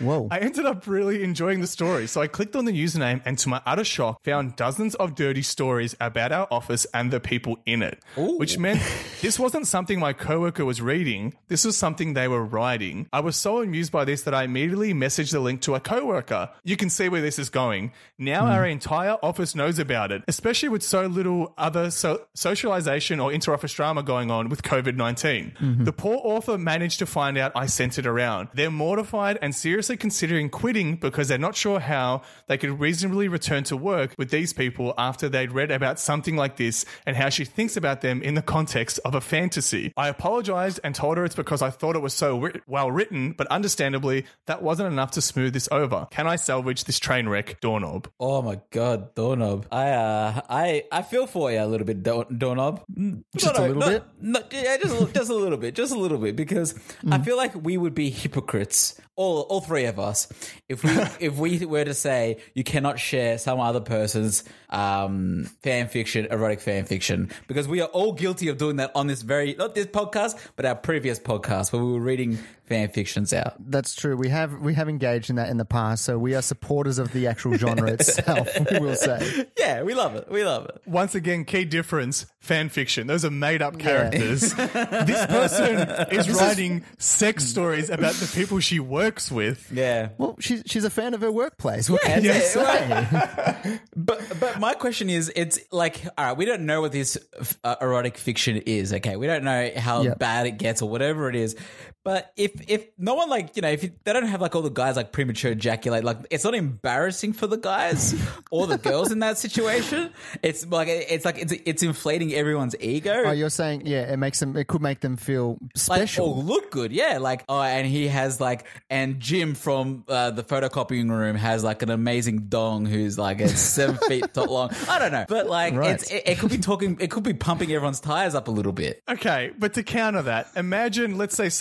Whoa. I ended up really enjoying the story, so I clicked on the username and to my utter shock found dozens of dirty stories about our office and the people in it. Ooh. Which meant this wasn't something my coworker was reading, this was something they were writing. I was so amused by this that I immediately messaged the link to a coworker. You can see where this is going. Now our entire office knows about it, especially with so little other socialization or inter-office drama going on with COVID-19. The poor author managed to find out I sent it around. They're mortified and seriously considering quitting because they're not sure how they could reasonably return to work with these people after they'd read about something like this and how she thinks about them in the context of a fantasy. I apologized and told her it's because I thought it was so well written, but understandably, that wasn't enough to smooth this over. Can I salvage this train wreck, Doorknob? Oh my God, Doorknob. I feel for you a little bit, Doorknob. Just a little bit? Yeah, just a little bit. Just a little bit. Because I feel like we would be hypocrites, all three of us, if we were to say you cannot share some other person's fan fiction, erotic fan fiction, because we are all guilty of doing that on this not this podcast, but our previous podcast where we were reading fan fictions out. That's true. We have engaged in that in the past, so we are supporters of the actual genre itself, we will say. Yeah, we love it. We love it. Once again, key difference, fan fiction. Those are made-up characters. This person is writing sex stories about the people she works with. Yeah. Well, she's a fan of her workplace. What can you say? But my question is, it's like, all right, we don't know what this erotic fiction is, okay? We don't know how bad it gets or whatever it is. But if no one if they don't have like all the guys like premature ejaculate, like it's not embarrassing for the guys or the girls in that situation. It's inflating everyone's ego. Oh, you're saying it could make them feel special, or look good, yeah. Like and he has and Jim from the photocopying room has like an amazing dong who's like it's 7 feet long. I don't know, but it could be it could be pumping everyone's tires up a little bit. Okay, but to counter that, imagine let's say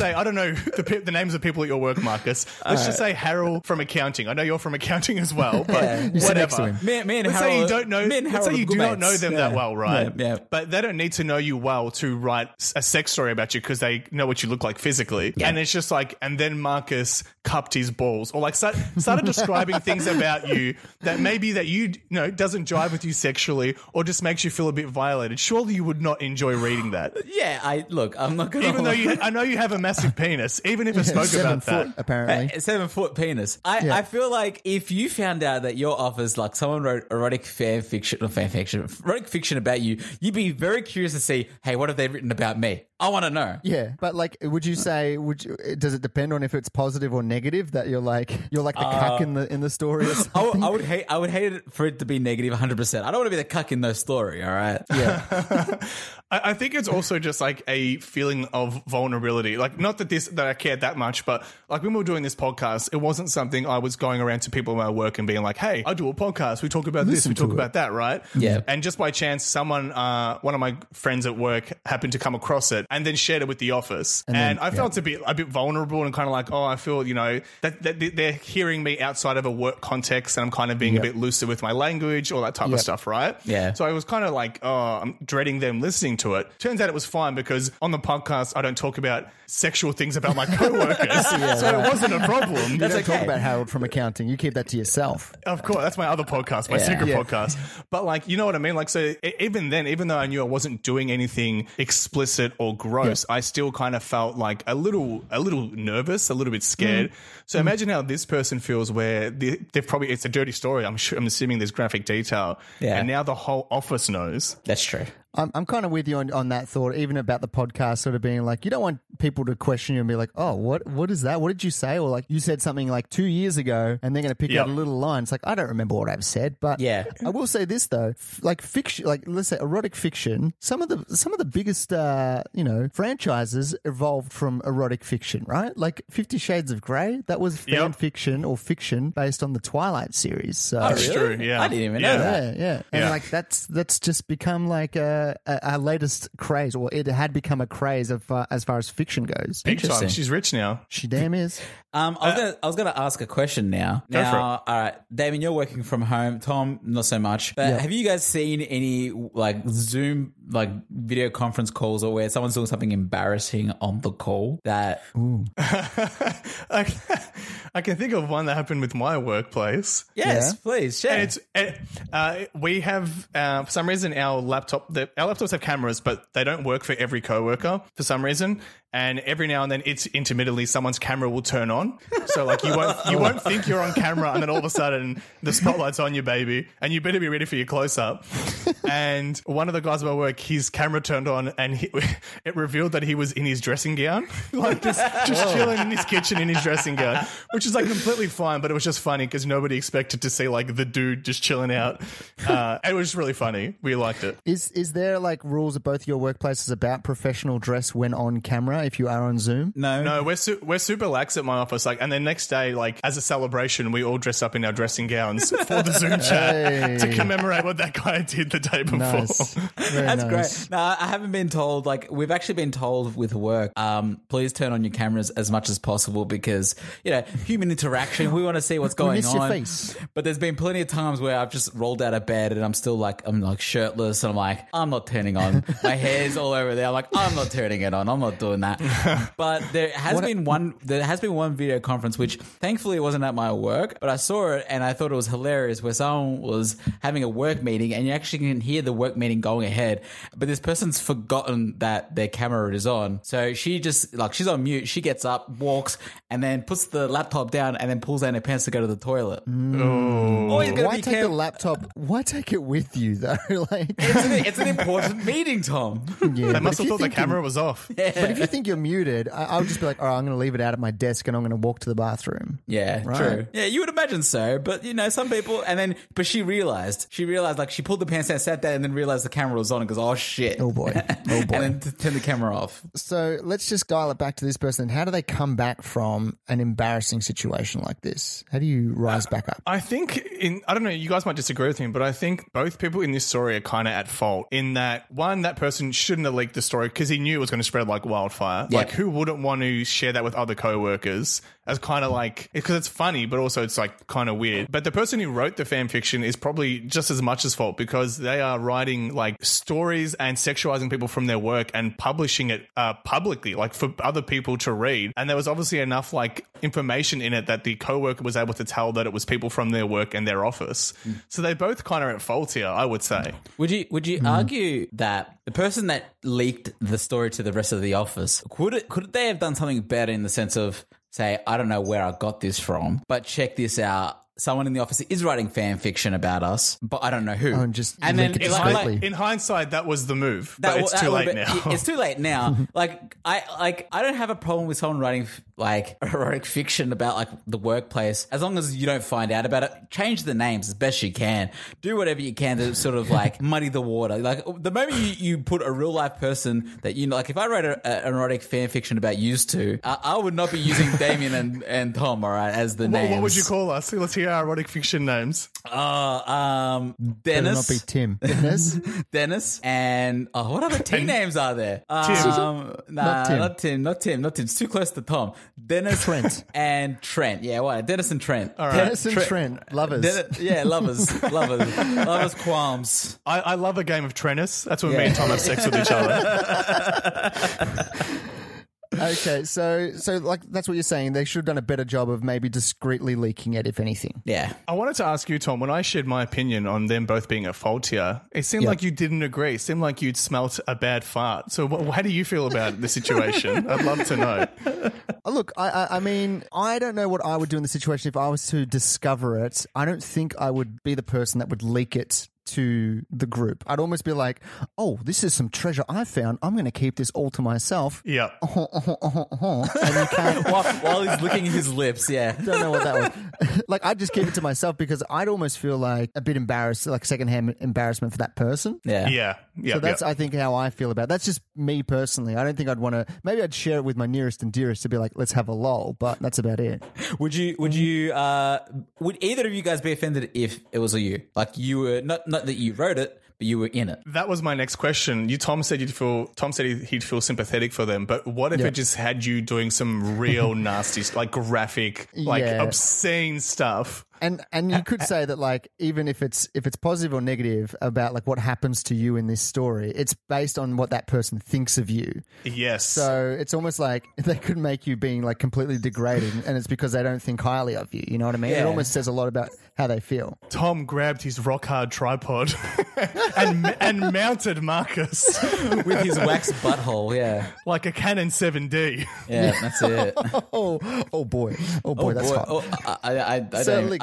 I don't know the names of people at your work, Marcus. Let's just say Harold from accounting. I know you're from accounting as well, but whatever. Me and let's Harold, say you don't know. Let's say you do not know them that well, right? Yeah. But they don't need to know you well to write a sex story about you because they know what you look like physically. Yeah. And it's just and then Marcus cupped his balls or started describing things about you that maybe that you know doesn't jive with you sexually or just makes you feel a bit violated. Surely you would not enjoy reading that. Yeah, I'm not gonna. Even though I know you have a massive penis, even if I spoke about 7 foot, that. apparently. 7 foot penis. I feel like if you found out that your office, someone wrote erotic fiction about you, you'd be very curious to see, hey, what have they written about me? I want to know. Yeah, but would you say does it depend on if it's positive or negative that you're like the cuck in the story or something? I would hate it for it to be negative 100%. I don't want to be the cuck in the story, all right? Yeah. I think it's also just a feeling of vulnerability. Not that I cared that much, but when we were doing this podcast, it wasn't something I was going around to people in my work and being like, hey, I do a podcast. We talk about this. We talk about that, right? Yeah. And just by chance, someone, one of my friends at work happened to come across it and then shared it with the office. And I felt a bit vulnerable and kind of I feel, that they're hearing me outside of a work context and I'm kind of being a bit looser with my language, all that type of stuff, right? Yeah. So I was kind of I'm dreading them listening to it. Turns out it was fine because on the podcast, I don't talk about sexual things about my coworkers. So it wasn't a problem. You don't talk about Harold from accounting. You keep that to yourself. Of course. That's my other podcast, my secret podcast. But you know what I mean? So even then, even though I knew I wasn't doing anything explicit or gross, I still kind of felt a little nervous, a little bit scared. So imagine how this person feels where they've probably, it's a dirty story. I'm assuming there's graphic detail. Yeah. And now the whole office knows. That's true. I'm kind of with you on that thought, even about the podcast sort of being you don't want people to question you and be like, oh, what is that? What did you say? Or you said something 2 years ago and they're going to pick out a little line. It's I don't remember what I've said, but I will say this though, fiction, let's say erotic fiction, some of the biggest, franchises evolved from erotic fiction, right? 50 Shades of Grey, that was fan fiction or fiction based on the Twilight series. So that's true. Yeah. I didn't even know that. Yeah. And that's just become a latest craze, or it had become a craze as far as fiction goes. Big time. She's rich now. She damn is. I was going to ask a question now. Go for it. All right, Damien, you're working from home. Tom, not so much. But have you guys seen any like Zoom like video conference calls or where someone's doing something embarrassing on the call? That I can think of one that happened with my workplace. Yes, please share. And we have for some reason our laptops have cameras, but they don't work for every coworker for some reason. And every now and then, it's intermittently someone's camera will turn on. So like you won't think you're on camera, and then all of a sudden the spotlight's on you, baby, and you better be ready for your close up. And one of the guys at my work, his camera turned on, and it revealed that he was in his dressing gown, like just chilling in his kitchen in his dressing gown, which is like completely fine. But it was just funny because nobody expected to see like the dude just chilling out. It was really funny. We liked it. Is there like rules at both your workplaces about professional dress when on camera? If you are on Zoom? No, we're super lax at my office. Like, and then next day, like as a celebration, we all dress up in our dressing gowns for the Zoom chat to commemorate what that guy did the day before. Nice. That's great. No, I haven't been told. Like, we've actually been told with work, please turn on your cameras as much as possible because human interaction. We want to see what's going on. Your face. But there's been plenty of times where I've just rolled out of bed and I'm like shirtless and I'm like, I'm not turning on. My hair's all over there. I'm like, I'm not turning it on. I'm not doing that. But there has been one video conference which thankfully it wasn't at my work, but I saw it and I thought it was hilarious where someone was having a work meeting and you actually can hear the work meeting going ahead, but this person's forgotten that their camera is on. So she just she's on mute, she gets up, walks, and then puts the laptop down and then pulls down her pants to go to the toilet. Why take the laptop? Why take it with you though? Like it's an important meeting, Tom. Yeah, they must have thought the camera was off. Yeah. But if you think you're muted, I would just be like, all right, I'm going to leave it out at my desk and I'm going to walk to the bathroom. Yeah, right? True. Yeah, you would imagine so. But, some people, but she realized, like she pulled the pants down, sat there, and then realized the camera was on and goes, oh shit. Oh boy. And then turn the camera off. So let's just dial it back to this person. How do they come back from an embarrassing situation like this? How do you rise back up? I think I don't know, you guys might disagree with me, but I think both people in this story are kind of at fault in that, one, that person shouldn't have leaked the story because he knew it was going to spread like wildfire. Like, who wouldn't want to share that with other co-workers as kind of like, because it's funny, but also it's like kind of weird. But the person who wrote the fan fiction is probably just as much as fault because they are writing like stories and sexualizing people from their work and publishing it publicly, like for other people to read. And there was obviously enough like information in it that the co-worker was able to tell that it was people from their work and their office. So they both kind of at fault here, I would say. Would you argue that the person that leaked the story to the rest of the office, could they have done something better in the sense of, say, I don't know where I got this from, but check this out. Someone in the office is writing fan fiction about us, but I don't know who. And then in hindsight, that was the move. But it's too late now. It's too late now. I don't have a problem with someone writing like erotic fiction about like the workplace, as long as you don't find out about it. Change the names as best you can. Do whatever you can to sort of like muddy the water. Like the moment you put a real life person that like if I wrote an erotic fan fiction about used to, I would not be using Damien and Tom, all right, as the names. What would you call us? Let's hear our erotic fiction names. Better Dennis. not be Tim. Dennis. And what other T names are there? Tim. Not Tim. It's too close to Tom. Dennis, Trent. And Trent. Yeah, why? Dennis and Trent. All right. Dennis and Trent. Lovers. Lovers qualms. I love a game of Trennis. That's when me and Tom have sex with each other. Okay, so like that's what you're saying. They should have done a better job of maybe discreetly leaking it, if anything. Yeah. I wanted to ask you, Tom, when I shared my opinion on them both being at fault here, it seemed like you didn't agree. It seemed like you'd smelt a bad fart. So how do you feel about the situation? I'd love to know. Look, I mean, I don't know what I would do in the situation if I was to discover it. I don't think I would be the person that would leak it to the group. I'd almost be like, oh, this is some treasure I found. I'm going to keep this all to myself. Yeah. And you can't... while he's licking his lips, yeah. Don't know what that was. Like, I'd just keep it to myself because I'd almost feel like a bit embarrassed, like secondhand embarrassment for that person. Yeah. So that's, I think, how I feel about it. That's just me personally. I don't think I'd want to... Maybe I'd share it with my nearest and dearest to be like, let's have a lol, but that's about it. Would either of you guys be offended if it was you? Like, you were... Not that you wrote it, but you were in it. That was my next question. Tom said he'd feel sympathetic for them, but what if it just had you doing some real nasty, like graphic, like obscene stuff? And you could say that, like, even if it's positive or negative about like what happens to you in this story, it's based on what that person thinks of you. Yes. So it's almost like they could make you being like completely degraded, and it's because they don't think highly of you. You know what I mean? Yeah. It almost says a lot about how they feel. Tom grabbed his rock hard tripod and mounted Marcus with his wax butthole. Yeah, like a Canon 7D. Yeah, that's it. oh boy, that's hot. Oh,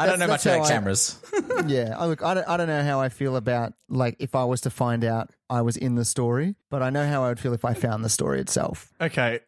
I don't know much about cameras. Yeah, I don't know how I feel about, like, if I was to find out I was in the story, but I know how I would feel if I found the story itself. Okay,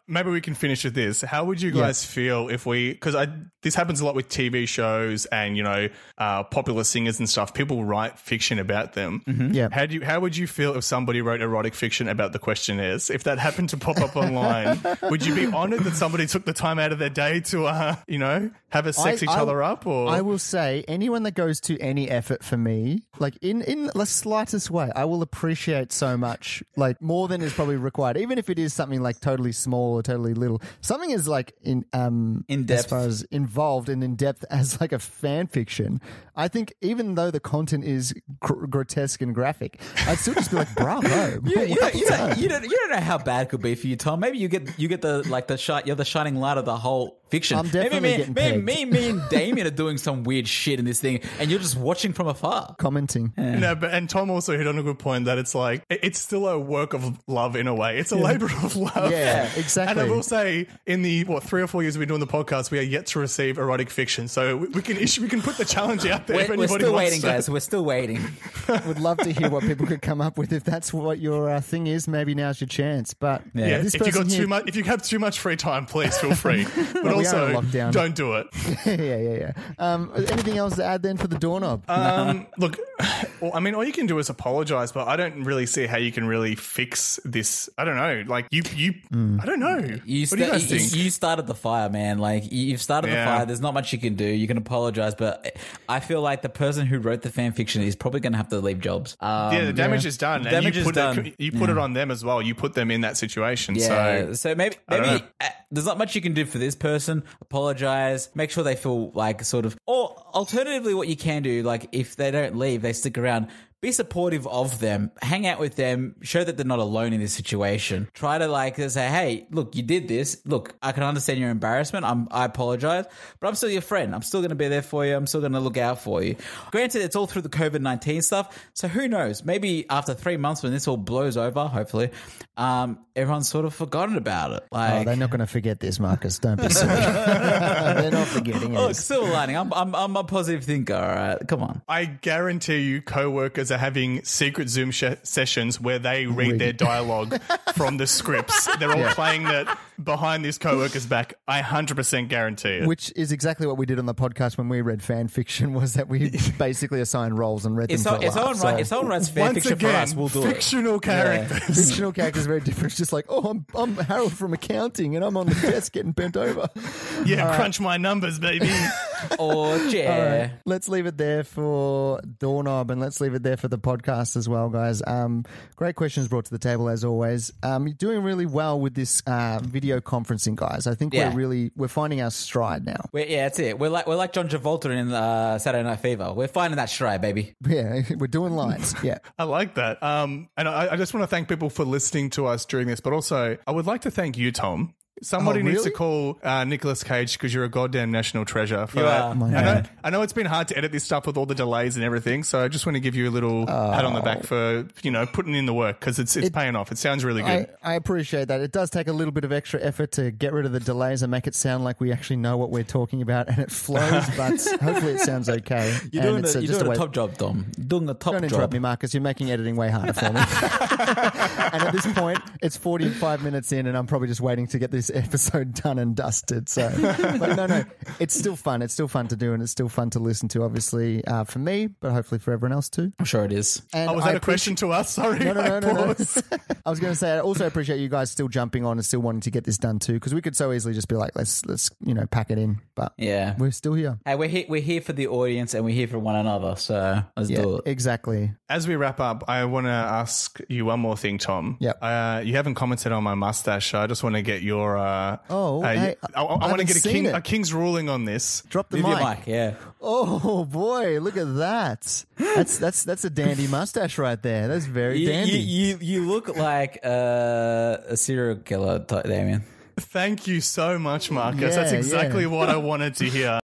maybe we can finish with this. How would you guys feel if because this happens a lot with TV shows and, you know, popular singers and stuff. People write fiction about them. Mm-hmm. Yeah. How would you feel if somebody wrote erotic fiction about the questionnaires? If that happened to pop up online, would you be honoured that somebody took the time out of their day to, you know, have us sex each other up? Or I will say, anyone that goes to any effort for me, like in the slightest way, I will appreciate so much, like more than is probably required, even if it is something like totally small or totally little. Something is like in depth, as far as involved and in depth as like a fan fiction. I think even though the content is grotesque and graphic, I'd still just be like, bravo. You don't know how bad it could be for you, Tom. Maybe you get you're the shining light of the whole fiction. I'm definitely getting pegged. Me and Damien are doing some weird shit in this thing, and you're just watching from afar, commenting. Yeah. No, and Tom also hit on a good point that it's like it's still a work of love in a way. It's a labor of love. Yeah, exactly. And I will say, in the 3 or 4 years we've been doing the podcast, we are yet to receive erotic fiction, so we can put the challenge out there. We're still waiting, guys. We're still waiting. Would love to hear what people could come up with. If that's what your thing is, maybe now's your chance. But if you have too much free time, please feel free. But also, don't do it. Yeah. Anything else to add then for the doorknob? Look, well, I mean, all you can do is apologize, but I don't really see how you can really fix this. I don't know. Like I don't know. What do you guys think? You started the fire, man. Like you've started the fire. There's not much you can do. You can apologize, but I feel like the person who wrote the fan fiction is probably going to have to leave jobs. The damage is done. The damage is done. You put it on them as well. You put them in that situation. Yeah. So maybe there's not much you can do for this person. Apologize. Make sure they feel like sort of, or alternatively, what you can do, like if they don't leave, they stick around. Be supportive of them, hang out with them, show that they're not alone in this situation. Try to say, hey, look, you did this. Look, I can understand your embarrassment. I apologize, but I'm still your friend. I'm still going to be there for you. I'm still going to look out for you. Granted, it's all through the COVID-19 stuff. So who knows? Maybe after 3 months when this all blows over, hopefully, everyone's sort of forgotten about it. They're not going to forget this, Marcus. Don't be silly. They're not forgetting it. Look, silver lining. I'm a positive thinker. All right, come on. I guarantee you, co-workers are having secret Zoom sessions where they read their dialogue from the scripts. They're all playing that behind this co-worker's back. I 100% guarantee it. Which is exactly what we did on the podcast when we read fan fiction, was that we basically assigned roles and read them for laughs. If someone writes fan fiction for us, we'll do fictional characters. Yeah. Fictional characters are very different. It's just like, I'm Harold from accounting and I'm on the desk getting bent over. Yeah, crunch my numbers, baby. Right, let's leave it there for Doorknob, and let's leave it there for the podcast as well, guys. Great questions brought to the table as always. You're doing really well with this video conferencing, guys. I think we're finding our stride now. That's it. We're like John Travolta in Saturday Night Fever. We're finding that stride, baby. Yeah, we're doing lines. Yeah, I like that. And I just want to thank people for listening to us during this, but also I would like to thank you, Tom. Somebody needs to call Nicolas Cage because you're a goddamn national treasure for that. I know it's been hard to edit this stuff with all the delays and everything, so I just want to give you a little pat on the back for putting in the work, because it's paying off. It sounds really good. I appreciate that. It does take a little bit of extra effort to get rid of the delays and make it sound like we actually know what we're talking about and it flows, but hopefully it sounds okay. You're doing a top job, Tom. You're doing a top job. Don't interrupt me, Marcus. You're making editing way harder for me. And at this point, it's 45 minutes in and I'm probably just waiting to get this episode done and dusted. So, but no, it's still fun. It's still fun to do, and it's still fun to listen to, obviously, for me, but hopefully for everyone else too. I'm sure it is. And was that a question to us? Sorry. No. I was going to say, I also appreciate you guys still jumping on and still wanting to get this done too, because we could so easily just be like, let's pack it in. But yeah, we're still here. Hey, we're here for the audience, and we're here for one another. So let's do it. Exactly. As we wrap up, I want to ask you one more thing, Tom. Yep. You haven't commented on my mustache, so I just want to get your. I want to get a king's ruling on this. Drop the Move mic. your mic. Yeah. Oh boy, look at that. That's a dandy mustache right there. That's very dandy. You look like a serial killer, Damien. Thank you so much, Marcus. That's exactly what I wanted to hear.